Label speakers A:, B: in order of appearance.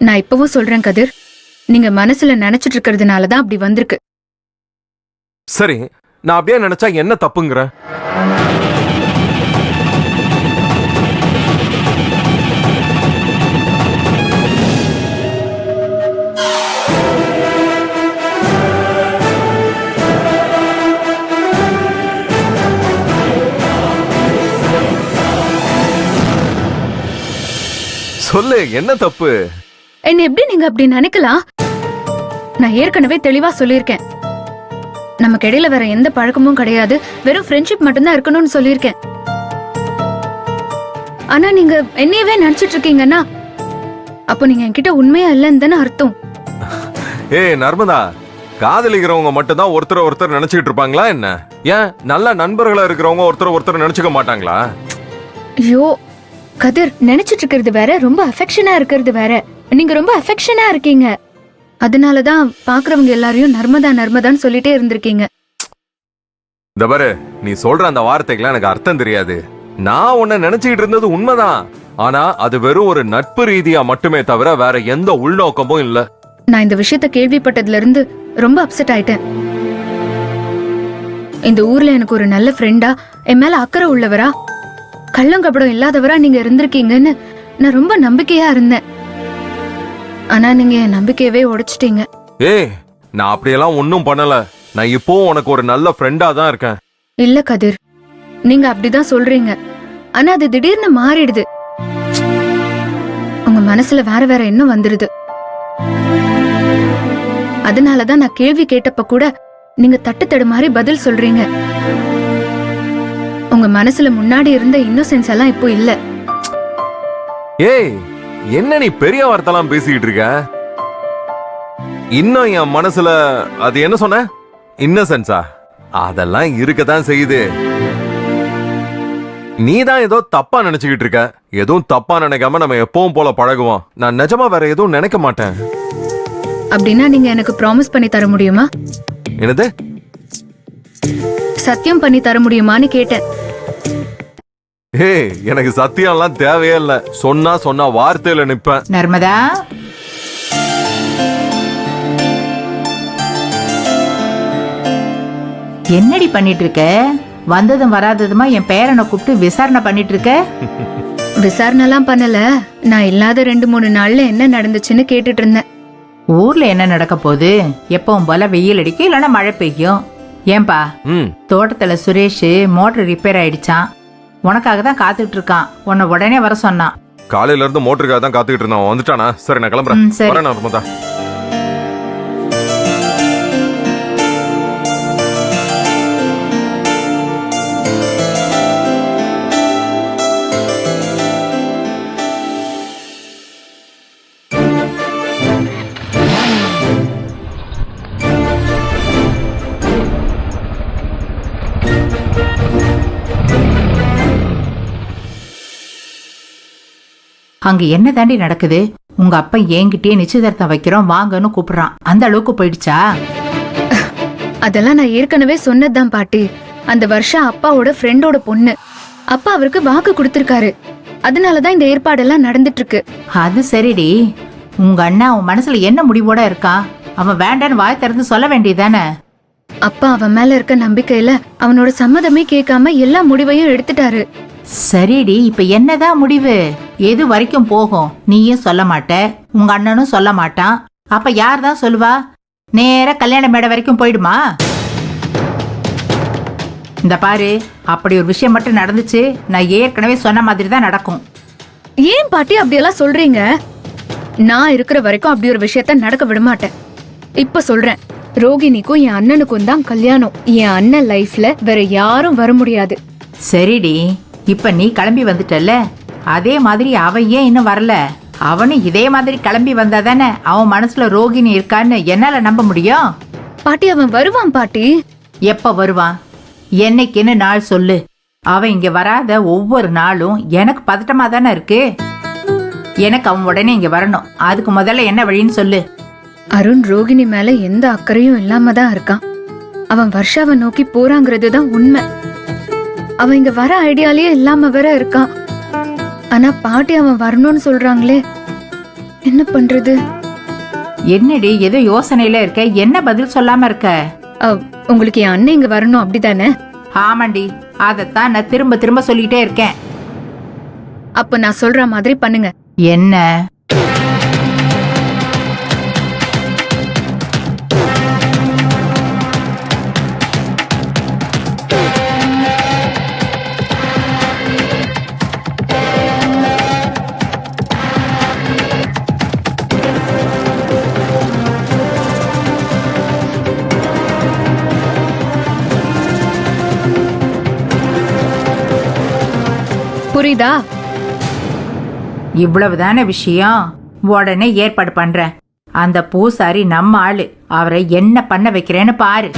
A: நான் இப்பவும் சொல்றேன் கதிர், நீங்க மனசுல நினைச்சிட்டு இருக்கிறதுனாலதான் அப்படி வந்திருக்கு.
B: சரி, நான் அப்படியே நினைச்சா என்ன தப்புங்கிற? சொல்லு, என்ன தப்பு?
A: என்ன எப்படி நீங்க அப்படி நினைக்கலாம்? நான் ஏற்கனவே தெளிவா சொல்லியிருக்கேன். நமக்கு இடையில வேற எந்த பழக்கமும் கிடையாது, வெறும் ஃப்ரெண்ட்ஷிப் மட்டும்தான் இருக்கணும்னு சொல்லியிருக்கேன். ஆனா நீங்க என்னையவே நினைச்சிட்டு இருக்கீங்கன்னா அப்போ நீங்க என்கிட்ட உண்மையா இல்லைன்னு தானே அர்த்தம்.
B: ஏய் நர்மதா, காதலிக்கிறவங்க மட்டும்தான் ஒருத்தர் நினைச்சுக்கிட்டு இருப்பாங்களா என்ன? ஏன் நல்ல நண்பர்களா இருக்கிறவங்க ஒருத்தர் நினைச்சுக்க மாட்டாங்களா?
A: ஐயோ கதிர், நினைச்சிட்டு இருக்கிறது வேற, ரொம்ப அஃபெக்ஷனா இருக்கிறது வேற. நீங்க ரொம்ப அஃபெக்ஷனா இருக்கீங்க, அதனாலதான் பாக்குறவங்க எல்லாரையும் நர்மதா நர்மதான்னு சொல்லிட்டே இருந்திருக்கீங்க.
B: இந்த பாரு, நீ சொல்ற அந்த வார்த்தைக்கெல்லாம் எனக்கு அர்த்தம் தெரியாது. நான் உன்னை நினைச்சுக்கிட்டு இருந்தது உண்மைதான். ஆனா அது வெறும் ஒரு நட்பு ரீதியா மட்டுமே தவிர வேற எந்த உள்நோக்கமும் இல்ல.
A: நான் இந்த விஷயத்த கேள்விப்பட்டதுல இருந்து ரொம்ப அப்செட் ஆயிட்டேன். இந்த ஊர்ல எனக்கு ஒரு நல்ல ஃப்ரெண்டா, என் மேல அக்கறை உள்ளவரா, கள்ளங்கபடம் இல்லாதவரா நீங்க இருந்திருக்கீங்கன்னு நான் ரொம்ப நம்பிக்கையா இருந்தேன். ஆனா நீங்க என் நம்பிக்கையவே உடைச்சிட்டீங்க.
B: ஏய், நான் அப்படியெல்லாம் ஒன்னும் பண்ணல. நான் இப்போ உனக்கு ஒரு நல்ல ஃப்ரெண்டா தான் இருக்கேன்.
A: இல்ல கதிர், நீங்க அப்படிதான் சொல்றீங்க, ஆனா அது திடீர்னு மாறிடுது. உங்க மனசுல வேற வேற எண்ணம் வந்துருது. அதனாலதான் நான் கேள்வி கேட்டப்ப கூட நீங்க தட்டு தடுமாறி பதில் சொல்றீங்க. உங்க மனசுல முன்னாடி இருந்த இன்னோசென்ஸ் எல்லாம் இப்போ இல்ல.
B: ஏய், என்ன நீ பெரிய வார்த்தைலாம் பேசிக்கிட்டு இருக்க? இன்னும் என் மனசுல அது என்ன சொன்ன? இன்னசென்ஸா? அதெல்லாம் இருக்கதான் செய்யுது. நீதான் ஏதோ தப்பா நினைச்சுக்கிட்டு இருக்க. எதுவும் தப்பா நினைக்காம நம்ம எப்பவும் போல பழகுவோம். நான் நிஜமா வேற எதுவும் நினைக்க மாட்டேன்.
A: அப்படின்னா நீங்க எனக்கு ப்ராமிஸ் பண்ணி தர முடியுமா?
B: என்னது?
A: சத்தியம் பண்ணி தர முடியுமான்னு கேட்டேன்.
B: ஏய், எனக்கு சத்தியம்லாம் தேவையே இல்ல. சொன்னா வார்த்தையில நிப்பேன்.
C: நர்மதா, என்னடி பண்ணிட்டு இருக்க? வந்ததும் வராததுமா என் பேரனை கூப்பிட்டு விசாரணை பண்ணிட்டு இருக்க?
A: விசாரணைலாம் பண்ணல, நான் இல்லாத 2-3 நாள்ல என்ன நடந்துச்சுன்னு கேட்டுட்டு இருந்தேன்.
C: ஊர்ல என்ன நடக்க போகுது? எப்பவும் போல வெயில் அடிக்கும், இல்லைன்னா மழை பெய்யும். ஏன்பா, தோட்டத்துல சுரேஷ் மோட்டர் ரிப்பேர் ஆயிடுச்சான், உனக்காக தான் காத்துட்டு இருக்கான். உன்னை உடனே வர சொன்னான்.
B: காலையில இருந்து மோட்டருக்காக தான் காத்துக்கிட்டு இருந்தான். வந்துட்டானா? சரி, நான் கிளம்புறேன். வரேன் நர்மதா.
C: அங்க என்ன தாண்டி நடக்குது? உங்க அப்பா என்கிட்டயே நிச்சயதார்த்தம் வைக்கிறோம் வாங்கன்னு கூப்பிடுறான். அந்த அளவுக்கு போயிடுச்சா?
A: அதெல்லாம் நான் ஏற்கனவே சொன்னதுதான் பாட்டி. அந்த வருஷம் அப்பாவோட ஃப்ரெண்டோட பொண்ணு. அப்பா அவருக்கு வாக்கு கொடுத்திருக்காரு. அதனாலதான் இந்த ஏற்பாடெல்லாம் நடந்துட்டு இருக்கு.
C: அது சரிடி, உங்க அண்ணா உன் மனசுல என்ன முடிவோட இருக்கான்? அவன் வேண்டான்னு வாய் திறந்து சொல்ல வேண்டியதானே?
A: அப்பா அவன் மேல இருக்க நம்பிக்கையில அவனோட சம்மதமே கேட்காம எல்லா முடிவையும் எடுத்துட்டாரு.
C: சரிடி, இப்ப என்னதான் முடிவு? எது வரைக்கும் போகும்? நீயும் சொல்ல மாட்ட, உங்க அண்ணனும் சொல்ல மாட்டான். அப்ப யார் தான் சொல்லுவா? நேர கல்யாண மேடை வரைக்கும் போயிடுமா? இந்த பாரு, அப்படி ஒரு விஷயம் மட்டும் நடந்துச்சு, நான் ஏற்கனவே சொன்ன மாதிரி தான் நடக்கும்.
A: ஏன் பாட்டி அப்படியெல்லாம் சொல்றீங்க? நான் இருக்கிற வரைக்கும் அப்படி ஒரு விஷயத்த நடக்க விட மாட்டேன். இப்ப சொல்றேன், ரோகிணிக்கும் என் அண்ணனுக்கும் தான் கல்யாணம். என் அண்ணன் லைஃப்ல வேற யாரும் வர முடியாது.
C: சரிடி, இப்ப நீ கிளம்பி வந்துட்டல்ல, அதே மாதிரி அவன் ஏன் இன்னும் வரல? அவனும் இதே மாதிரி கிளம்பி வந்தா தானே அவன் மனசுல ரோகிணி இருக்கான்னு என்னால நம்ப முடியும்.
A: பாட்டி, அவன் வருவான் பாட்டி.
C: எப்ப வருவான்? என்னைக்குன்னு நாள் சொல்லு. அவன் இங்க வராத ஒவ்வொரு நாளும் எனக்கு பதட்டமா தானே இருக்கு. எனக்கு அவன் உடனே இங்க வரணும். அதுக்கு முதல்ல என்ன வழின்னு சொல்லு.
A: அருண் ரோகிணி மேல எந்த அக்கறையும் இல்லாம தான் இருக்கான். அவன் வர்ஷாவை நோக்கி போறாங்கிறது தான் உண்மை. அவன் இங்க வர ஐடியாலேயே இல்லாம வேற இருக்கான். ஆனா பாட்டி அவன் வரணும்னு சொல்றாங்களே, என்ன பண்றது?
C: என்னடி ஏதோ யோசனையில இருக்க, என்ன பதில் சொல்லாம இருக்க?
A: உங்களுக்கு என் அண்ணன் இங்க வரணும் அப்படிதானே?
C: ஆமாண்டி, அதத்தான் நான் திரும்ப திரும்ப சொல்லிட்டே இருக்கேன்.
A: அப்ப நான் சொல்ற மாதிரி பண்ணுங்க.
C: என்ன?
A: புரியுதா?
C: இவ்வளவுதான விஷயம். உடனே ஏற்பாடு பண்றேன். அந்த பூசாரி நம்ம ஆளு, அவரை என்ன பண்ண வைக்கிறேன்னு பாரு.